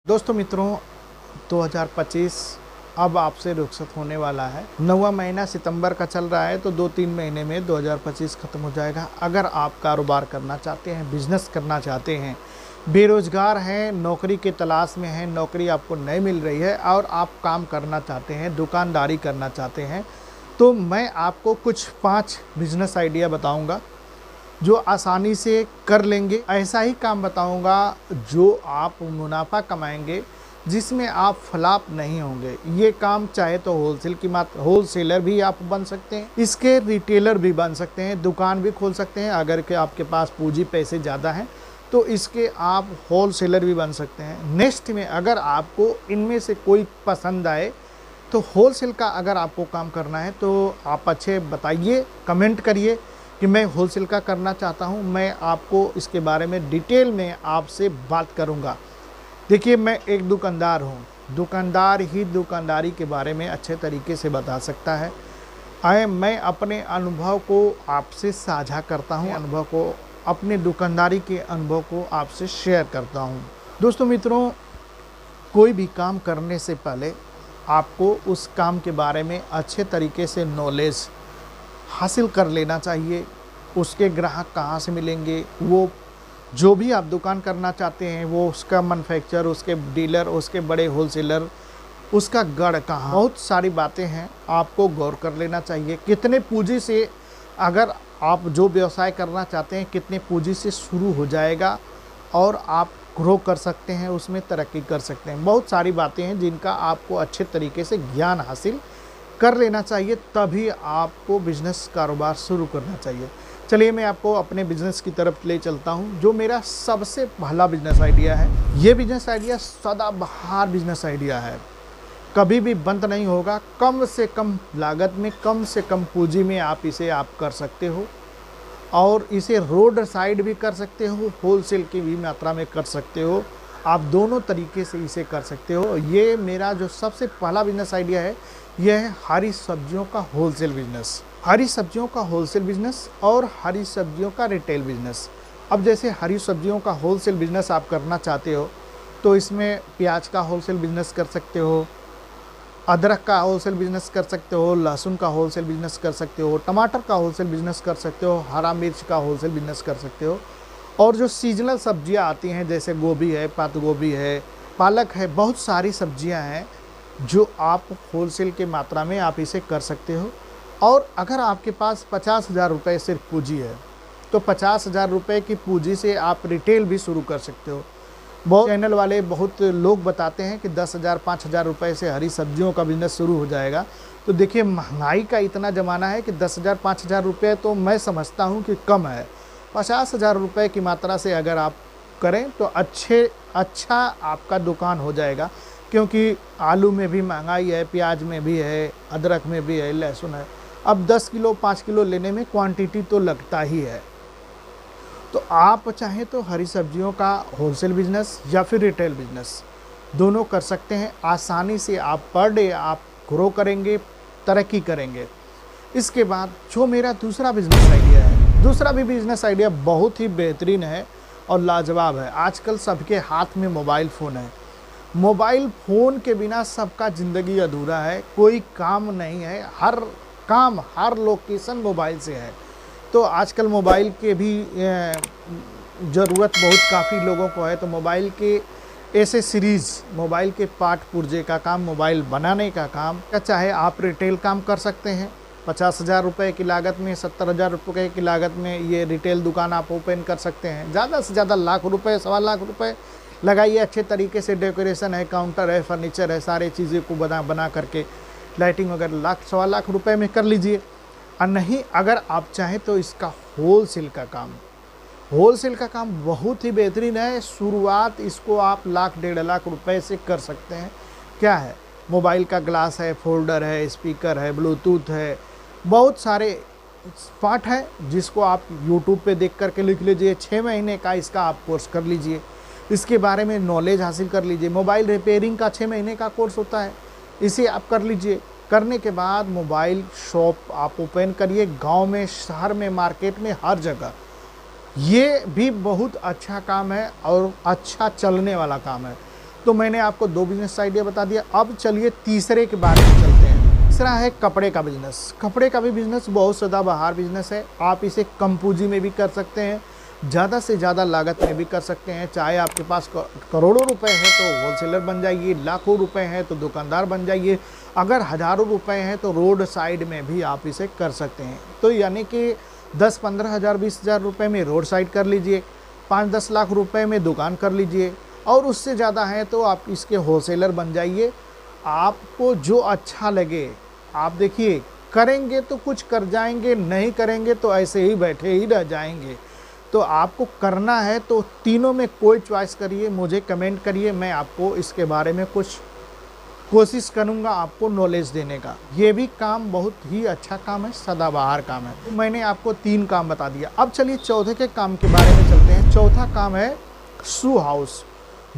दोस्तों मित्रों 2025 अब आपसे रुखसत होने वाला है। 9वां महीना सितंबर का चल रहा है, तो 2-3 महीने में 2025 ख़त्म हो जाएगा। अगर आप कारोबार करना चाहते हैं, बिजनेस करना चाहते हैं, बेरोज़गार हैं, नौकरी के तलाश में हैं, नौकरी आपको नहीं मिल रही है और आप काम करना चाहते हैं, दुकानदारी करना चाहते हैं, तो मैं आपको कुछ 5 बिजनेस आइडिया बताऊंगा जो आसानी से कर लेंगे। ऐसा ही काम बताऊंगा जो आप मुनाफा कमाएंगे, जिसमें आप फ्लॉप नहीं होंगे। ये काम चाहे तो होलसेलर भी आप बन सकते हैं, इसके रिटेलर भी बन सकते हैं, दुकान भी खोल सकते हैं। अगर के आपके पास पूंजी पैसे ज़्यादा हैं तो इसके आप होलसेलर भी बन सकते हैं। नेक्स्ट में अगर आपको इनमें से कोई पसंद आए तो होलसेल का अगर आपको काम करना है तो आप अच्छे बताइए, कमेंट करिए कि मैं होलसेल का करना चाहता हूं। मैं आपको इसके बारे में डिटेल में आपसे बात करूंगा। देखिए, मैं एक दुकानदार हूं, दुकानदार ही दुकानदारी के बारे में अच्छे तरीके से बता सकता है। मैं अपने अनुभव को आपसे साझा करता हूं, अनुभव को, अपने दुकानदारी के अनुभव को आपसे शेयर करता हूं। दोस्तों मित्रों, कोई भी काम करने से पहले आपको उस काम के बारे में अच्छे तरीके से नॉलेज हासिल कर लेना चाहिए। उसके ग्राहक कहाँ से मिलेंगे, वो जो भी आप दुकान करना चाहते हैं, वो उसका मैन्युफैक्चर, उसके डीलर, उसके बड़े होलसेलर, उसका गढ़ कहाँ, बहुत सारी बातें हैं, आपको गौर कर लेना चाहिए। कितने पूंजी से, अगर आप जो व्यवसाय करना चाहते हैं, कितने पूंजी से शुरू हो जाएगा और आप ग्रो कर सकते हैं, उसमें तरक्की कर सकते हैं। बहुत सारी बातें हैं जिनका आपको अच्छे तरीके से ज्ञान हासिल कर लेना चाहिए, तभी आपको बिजनेस कारोबार शुरू करना चाहिए। चलिए मैं आपको अपने बिजनेस की तरफ ले चलता हूं, जो मेरा सबसे पहला बिजनेस आइडिया है। ये बिजनेस आइडिया सदाबहार बिजनेस आइडिया है, कभी भी बंद नहीं होगा। कम से कम लागत में, कम से कम पूंजी में आप इसे कर सकते हो और इसे रोड साइड भी कर सकते हो, होलसेल की भी मात्रा में कर सकते हो। आप दोनों तरीके से इसे कर सकते हो। ये मेरा जो सबसे पहला बिजनेस आइडिया है, यह है हरी सब्जियों का होलसेल बिजनेस। हरी सब्जियों का होलसेल बिजनेस और हरी सब्जियों का रिटेल बिजनेस। अब जैसे हरी सब्जियों का होलसेल बिजनेस आप करना चाहते हो तो इसमें प्याज का होलसेल बिजनेस कर सकते हो, अदरक का होलसेल बिजनेस कर सकते हो, लहसुन का होलसेल बिजनेस कर सकते हो, टमाटर का होलसेल बिजनेस कर सकते हो, हरा मिर्च का होलसेल बिजनेस कर सकते हो। और जो सीजनल सब्जियां आती हैं, जैसे गोभी है, पात गोभी है, पालक है, बहुत सारी सब्जियां हैं जो आप होलसेल के मात्रा में आप इसे कर सकते हो। और अगर आपके पास 50,000 रुपये सिर्फ पूंजी है तो 50,000 रुपये की पूंजी से आप रिटेल भी शुरू कर सकते हो। बहुत चैनल वाले, बहुत लोग बताते हैं कि 10,000 5,000 रुपये से हरी सब्जियों का बिजनेस शुरू हो जाएगा। तो देखिए, महंगाई का इतना ज़माना है कि 10,000 5,000 रुपये तो मैं समझता हूँ कि कम है। 50,000 रुपये की मात्रा से अगर आप करें तो अच्छा आपका दुकान हो जाएगा, क्योंकि आलू में भी महंगाई है, प्याज में भी है, अदरक में भी है, लहसुन है। अब 10 किलो 5 किलो लेने में क्वांटिटी तो लगता ही है। तो आप चाहें तो हरी सब्जियों का होलसेल बिजनेस या फिर रिटेल बिजनेस दोनों कर सकते हैं। आसानी से आप पर डे आप ग्रो करेंगे, तरक्की करेंगे। इसके बाद जो मेरा दूसरा बिजनेस आइडिया है, दूसरा भी बिजनेस आइडिया बहुत ही बेहतरीन है और लाजवाब है। आजकल सबके हाथ में मोबाइल फ़ोन है। मोबाइल फ़ोन के बिना सबका ज़िंदगी अधूरा है, कोई काम नहीं है। हर काम, हर लोकेशन मोबाइल से है। तो आजकल मोबाइल के भी ज़रूरत बहुत काफ़ी लोगों को है। तो मोबाइल के ऐसे सीरीज़, मोबाइल के पार्ट पुर्जे का काम, मोबाइल बनाने का काम, चाहे आप रिटेल काम कर सकते हैं। 50,000 रुपये की लागत में, 70,000 रुपये की लागत में ये रिटेल दुकान आप ओपन कर सकते हैं। ज़्यादा से ज़्यादा लाख रुपये, 1.25 लाख रुपये लगाइए। अच्छे तरीके से डेकोरेशन है, काउंटर है, फर्नीचर है, सारी चीज़ें को बना करके लाइटिंग वगैरह 1.25 लाख रुपये में कर लीजिए। और नहीं, अगर आप चाहें तो इसका होलसेल का काम बहुत ही बेहतरीन है। शुरुआत इसको आप 1.5 लाख रुपये से कर सकते हैं। क्या है, मोबाइल का ग्लास है, फोल्डर है, स्पीकर है, ब्लूटूथ है, बहुत सारे पार्ट है जिसको आप यूट्यूब पे देख करके लिख लीजिए। 6 महीने का इसका आप कोर्स कर लीजिए, इसके बारे में नॉलेज हासिल कर लीजिए। मोबाइल रिपेयरिंग का 6 महीने का कोर्स होता है, इसे आप कर लीजिए। करने के बाद मोबाइल शॉप आप ओपन करिए, गांव में, शहर में, मार्केट में, हर जगह। ये भी बहुत अच्छा काम है और अच्छा चलने वाला काम है। तो मैंने आपको 2 बिजनेस आइडिया बता दिया। अब चलिए तीसरे के बारे में चलते हैं। तीसरा है कपड़े का बिजनेस। कपड़े का भी बिजनेस बहुत सदाबहार बिजनेस है। आप इसे कम पूंजी में भी कर सकते हैं, ज़्यादा से ज़्यादा लागत में भी कर सकते हैं। चाहे आपके पास करोड़ों रुपए हैं तो होलसेलर बन जाइए, लाखों रुपए हैं तो दुकानदार बन जाइए, अगर हज़ारों रुपए हैं तो रोड साइड में भी आप इसे कर सकते हैं। तो यानी कि 10-15 हज़ार 20 हज़ार रुपये में रोड साइड कर लीजिए, 5-10 लाख रुपए में दुकान कर लीजिए, और उससे ज़्यादा है तो आप इसके होलसेलर बन जाइए। आपको जो अच्छा लगे आप देखिए, करेंगे तो कुछ कर जाएंगे, नहीं करेंगे तो ऐसे ही बैठे ही रह जाएंगे। तो आपको करना है तो तीनों में कोई चॉइस करिए, मुझे कमेंट करिए, मैं आपको इसके बारे में कुछ कोशिश करूंगा आपको नॉलेज देने का। ये भी काम बहुत ही अच्छा काम है, सदाबहार काम है। तो मैंने आपको 3 काम बता दिया। अब चलिए चौथे के काम के बारे में चलते हैं। चौथा काम है शू हाउस,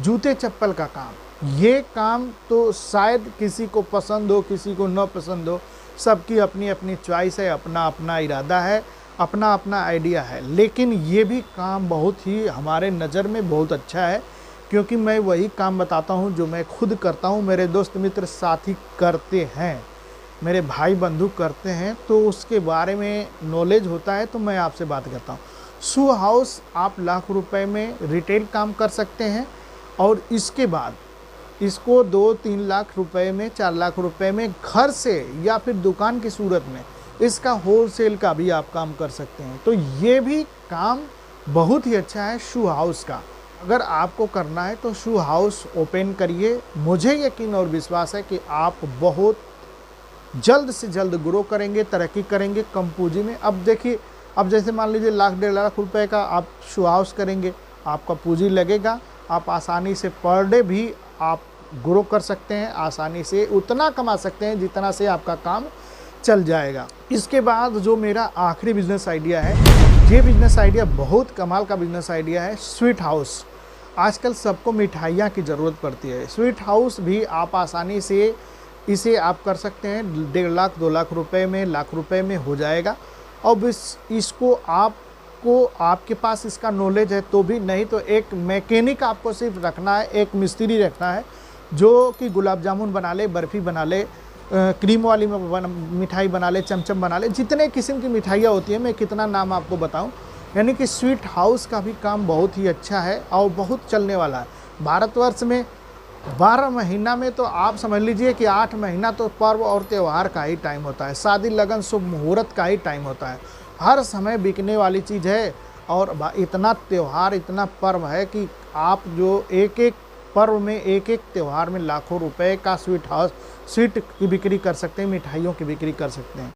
जूते चप्पल का काम। ये काम तो शायद किसी को पसंद हो, किसी को न पसंद हो, सबकी अपनी अपनी चॉइस है, अपना अपना इरादा है, अपना अपना आइडिया है। लेकिन ये भी काम बहुत ही हमारे नज़र में बहुत अच्छा है, क्योंकि मैं वही काम बताता हूँ जो मैं खुद करता हूँ, मेरे दोस्त मित्र साथी करते हैं, मेरे भाई बंधु करते हैं, तो उसके बारे में नॉलेज होता है तो मैं आपसे बात करता हूँ। शू हाउस आप लाख रुपए में रिटेल काम कर सकते हैं, और इसके बाद इसको 2-3 लाख रुपए में, 4 लाख रुपए में घर से या फिर दुकान की सूरत में इसका होलसेल का भी आप काम कर सकते हैं। तो ये भी काम बहुत ही अच्छा है शू हाउस का। अगर आपको करना है तो शू हाउस ओपन करिए। मुझे यकीन और विश्वास है कि आप बहुत जल्द से जल्द ग्रो करेंगे, तरक्की करेंगे कम पूंजी में। अब देखिए, अब जैसे मान लीजिए 1-1.5 लाख रुपए का आप शू हाउस करेंगे, आपका पूंजी लगेगा, आप आसानी से पर डे भी आप ग्रो कर सकते हैं, आसानी से उतना कमा सकते हैं जितना से आपका काम चल जाएगा। इसके बाद जो मेरा आखिरी बिजनेस आइडिया है, ये बिजनेस आइडिया बहुत कमाल का बिजनेस आइडिया है, स्वीट हाउस। आजकल सबको मिठाइयाँ की ज़रूरत पड़ती है, स्वीट हाउस भी आप आसानी से इसे आप कर सकते हैं। 1.5 लाख 2 लाख रुपए में, लाख रुपए में हो जाएगा। अब इसको आपको, आपके पास इसका नॉलेज है तो भी, नहीं तो एक मैकेनिक आपको सिर्फ रखना है, एक मिस्त्री रखना है जो कि गुलाब जामुन बना ले, बर्फ़ी बना ले, क्रीम वाली मिठाई बना ले, चमचम बना ले, जितने किस्म की मिठाइयाँ होती हैं, मैं कितना नाम आपको बताऊं। यानी कि स्वीट हाउस का भी काम बहुत ही अच्छा है और बहुत चलने वाला है। भारतवर्ष में 12 महीना में तो आप समझ लीजिए कि 8 महीना तो पर्व और त्यौहार का ही टाइम होता है, शादी लगन शुभ मुहूर्त का ही टाइम होता है। हर समय बिकने वाली चीज़ है, और इतना त्यौहार, इतना पर्व है कि आप जो एक एक पर्व में, एक एक त्यौहार में लाखों रुपए का स्वीट की बिक्री कर सकते हैं, मिठाइयों की बिक्री कर सकते हैं।